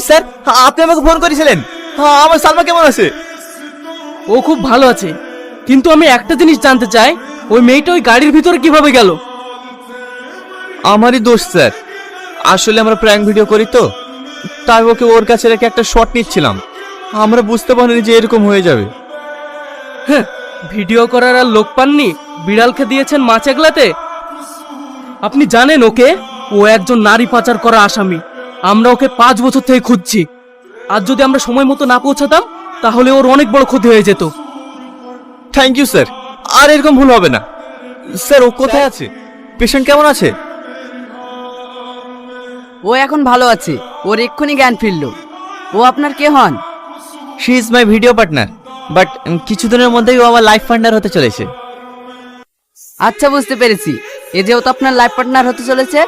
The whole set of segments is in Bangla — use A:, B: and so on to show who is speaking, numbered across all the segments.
A: স্যার, আপনি আমাকে ফোন করেছিলেন। আমার সালমা কেমন আছে?
B: ও খুব ভালো আছে, কিন্তু আমি একটা জিনিস জানতে চাই, ওই মেয়েটা ওই গাড়ির ভিতরে কিভাবে গেল?
A: আমারই দোষ স্যার। আসলে আমরা প্র্যাঙ্ক ভিডিও করি তো, তাই ওকে ওর কাছে রেখে একটা শট নিচ্ছিলাম। আমরা বুঝতে পারিনি যে এরকম হয়ে যাবে।
B: হ্যাঁ, ভিডিও করার আর লোক পাননি, বিড়ালকে দিয়েছেন মাছ এগলাতে। আপনি জানেন ওকে, ও একজন নারী পাচার করা আসামি। আমরা ওকে 5 বছর থেকে খুঁজছি। আর যদি আমরা সময় মতো না পৌঁছাতাম, তাহলে ওর অনেক বড় ক্ষতি হয়ে যেত।
A: থ্যাংক ইউ স্যার, আর এরকম ভুল হবে না। স্যার, ও কোথায় আছে? পেশেন্ট কেমন আছে?
C: ও এখন ভালো আছে, ওর এক্ষুনি জ্ঞান ফিরল। ও আপনার কে হন?
A: She is my video partner, but কিছুদিনের মধ্যেই ও আমার লাইফ পার্টনার হতে চলেছে।
C: আচ্ছা, বুঝতে পেরেছি। এ যেহেতু আপনার লাইফ পার্টনার হতে চলেছে,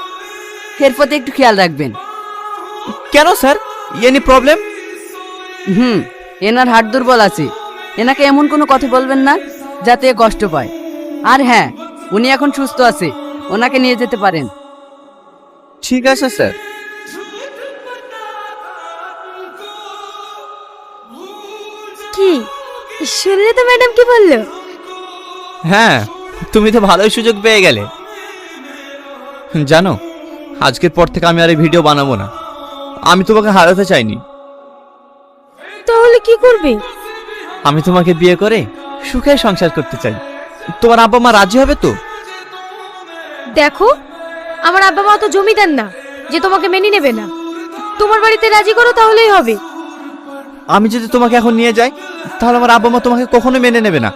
C: এর প্রতি একটু খেয়াল রাখবেন।
A: কেন স্যার, এনি প্রবলেম?
C: এনার হার্ট দুর্বল আছে। এনাকে এমন কোনো কথা বলবেন না যাতে এ কষ্ট পায়। আর হ্যাঁ, উনি এখন সুস্থ আছে, ওনাকে নিয়ে যেতে পারেন।
A: ঠিক আছে স্যার।
D: কি শুনলে তো ম্যাডাম কি বললো?
A: হ্যাঁ, তুমি তো ভালোই সুযোগ পেয়ে গেলে। জানো, আজকের পর থেকে আমি আর এই ভিডিও বানাবো না। আমি তোমাকে হারাতে চাইনি।
D: তাহলে কি করবে?
A: আমি তোমাকে বিয়ে করে সুখে সংসার করতে চাই। তোমার আব্বা মা রাজি হবে তো?
D: দেখো, আমার আব্বা মা তো জমিদার না যে তোমাকে মেনে নেবে না। তোমার বাড়িতে রাজি করো, তাহলেই হবে।
A: আমি যদি তোমাকে এখন নিয়ে যাই, তাহলে আমার আব্বা মা তোমাকে কখনো মেনে নেবে না।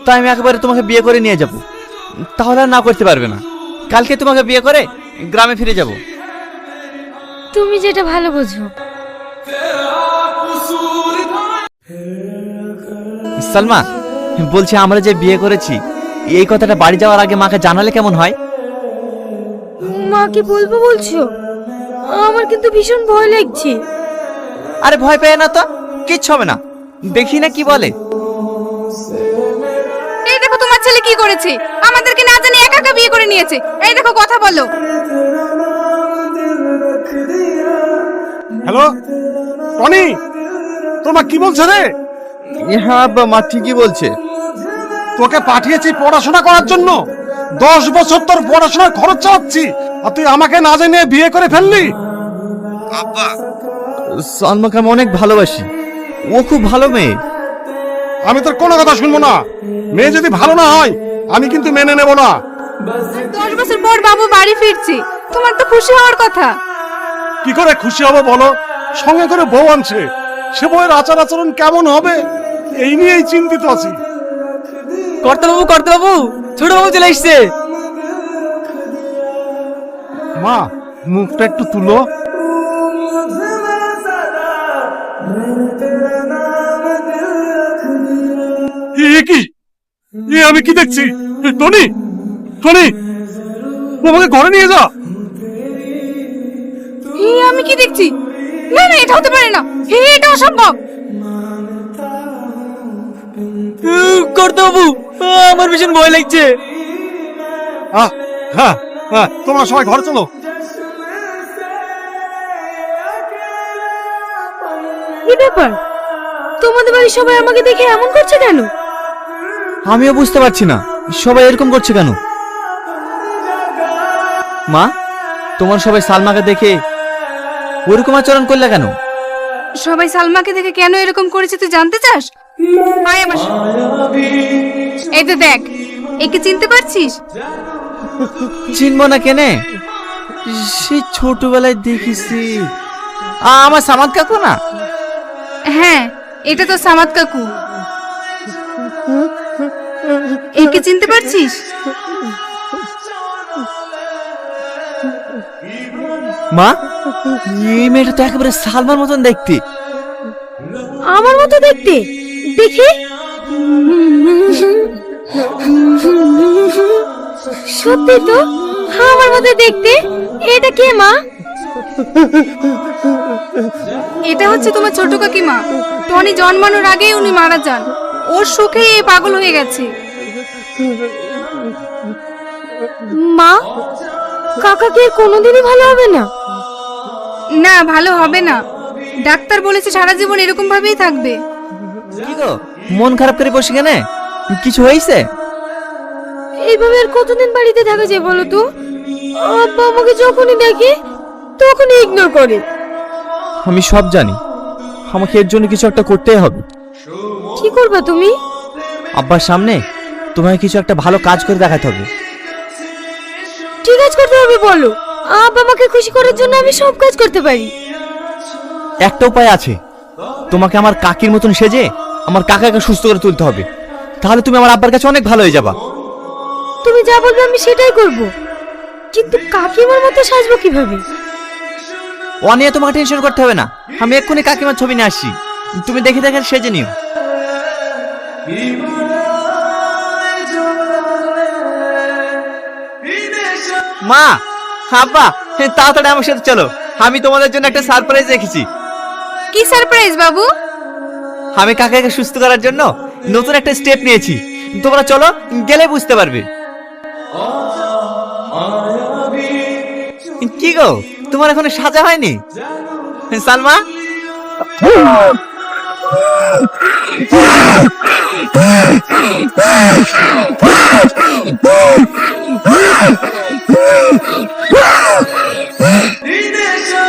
A: তাই আমি একেবারে তোমাকে বিয়ে করে নিয়ে যাব। তাহলে আর না করতে পারবে না। কালকে তোমাকে বিয়ে করে গ্রামে ফিরে যাব।
D: তুমি যেটা ভালো বোঝো।
A: সালমা, বলছি আমরা যে বিয়ে করেছি, এই কথাটা বাড়ি যাওয়ার আগে মাকে জানালে কেমন হয়?
D: মা কি বলবো বলছো? আমার কিন্তু ভীষণ ভয় লাগছে।
A: আরে ভয় পেয়ে না তো, কিচ্ছু হবে না। দেখি না কি বলে।
E: এই দেখো তোমার ছেলে কি করেছে, আমাদেরকে না জানি একা একা বিয়ে করে নিয়েছে। এই দেখো, কথা বলো।
F: হ্যালো টনি, তোমার কি বলছে রে?
A: হ্যাঁ আব্বা, মা ঠিকই বলছে।
F: তোকে পাঠিয়েছি পড়াশোনা করার জন্য। 10 বছর তোর পড়াশোনার খরচ চাচ্ছি, আর তুই আমাকে না জেনে বিয়ে করে ফেললি।
A: আব্বা, সালমাকে আমি অনেক ভালোবাসি। ও খুব ভালো মেয়ে।
F: আমি তোর কোনো কথা শুনবো না। মেয়ে যদি ভালো না হয়, আমি কিন্তু মেনে নেব না।
E: 10 বছর পর বাবু বাড়ি ফিরছে, তোমার তো খুশি হওয়ার কথা।
F: কি করে খুশি হব বলো? সঙ্গে করে বউ আনছে, সে বউয়ের আচার আচরণ কেমন হবে এই নিয়েই চিন্তিত আছি।
B: কর্তাবাবু, কর্তাবাবু, ছোট বাবু চলে এসছে।
F: মা, মুখটা একটু তুলো। কি আমি কি দেখছি? টনি, টনি, তোমাকে ঘরে নিয়ে যা।
E: আমি কি দেখছি? না না, এটা হতে পারে না, এটা অসম্ভব।
B: কর্তাবাবু, আমার ভীষণ ভয় লাগছে।
F: হ্যাঁ হ্যাঁ, তোমরা সবাই ঘরে চলো।
D: কি ব্যাপার? তোমাদের বাড়ির সবাই আমাকে দেখে এমন করছে কেন?
A: আমিও বুঝতে পারছি না সবাই এরকম করছে কেন। মা, তোমার সবাই সালমাকে দেখে ওরকম আচরণ করলে কেন?
E: সবাই সালমাকে দেখে কেন এরকম করেছে তুই জানতে চাস? আয় আমার সাথে। এই তো দেখ, একে চিনতে পারছিস?
A: চিনবো না কেনে? সেই ছোটবেলায় দেখেছি। আমার সামাদ কাকু না?
E: হ্যাঁ, এটা তো সামাদ কাকু। একে চিনতে পারছিস?
A: মা, এই মেয়েটা তো একেবারে সালমার মতন দেখতে।
D: আমার মতো দেখতে? দেখি। সত্যি তো, আমার মতো দেখতে। এটা কে মা?
E: এটা হচ্ছে তোমার ছোট কাকিমা। টনি জন্মানোর আগেই উনি মারা যান। ওর সুখে এই পাগল হয়ে গেছে।
D: মা, কাকা কি কোনোদিনই ভালো হবে না?
E: না ভালো হবে না, ডাক্তার বলেছে সারা জীবন এরকম ভাবেই থাকবে।
A: কি গো মন খারাপ করে বসে কেন? কিছু হয়েছে?
D: এইভাবে আর কতদিন বাড়িতে থাকা যায় বলো তো? আব্বা আমাকে যখনই দেখে তখনই ইগনোর করে।
A: আমি সব জানি, আমাকে এর জন্য কিছু একটা করতেই হবে।
D: কি করবা তুমি?
A: আব্বার সামনে তোমাকে কিছু একটা ভালো কাজ করে দেখাতে হবে।
D: কি কাজ করতে হবে বলো? আব্বা আমাকে খুশি করার জন্য আমি সব কাজ করতে পারি।
A: একটা উপায় আছে, তোমাকে আমার কাকির মতন সেজে আমার কাকাকে সুস্থ করে তুলতে হবে, তাহলে তুমি আমার আব্বার কাছে অনেক ভালো হয়ে যাবা।
D: তুমি যা বলবে আমি সেটাই করব, কিন্তু কাকিমার মতো সাজবো কিভাবে?
A: ও নিয়ে তোমাকে টেনশন করতে হবে না, আমি এক্ষুনি কাকিমার ছবি নিয়ে আসছি, তুমি দেখে দেখে সেজে নিও। মা, আব্বা, তাড়াতাড়ি আমার সাথে চলো, আমি তোমাদের জন্য একটা সারপ্রাইজ রেখেছি।
E: কি সারপ্রাইজ বাবু?
A: আমি কাকাকে সুস্থ করার জন্য নতুন একটা স্টেপ নিয়েছি, তোমরা চলো, গেলে বুঝতে পারবে। কি গো তোমার এখনো সাজা হয়নি? সালমা,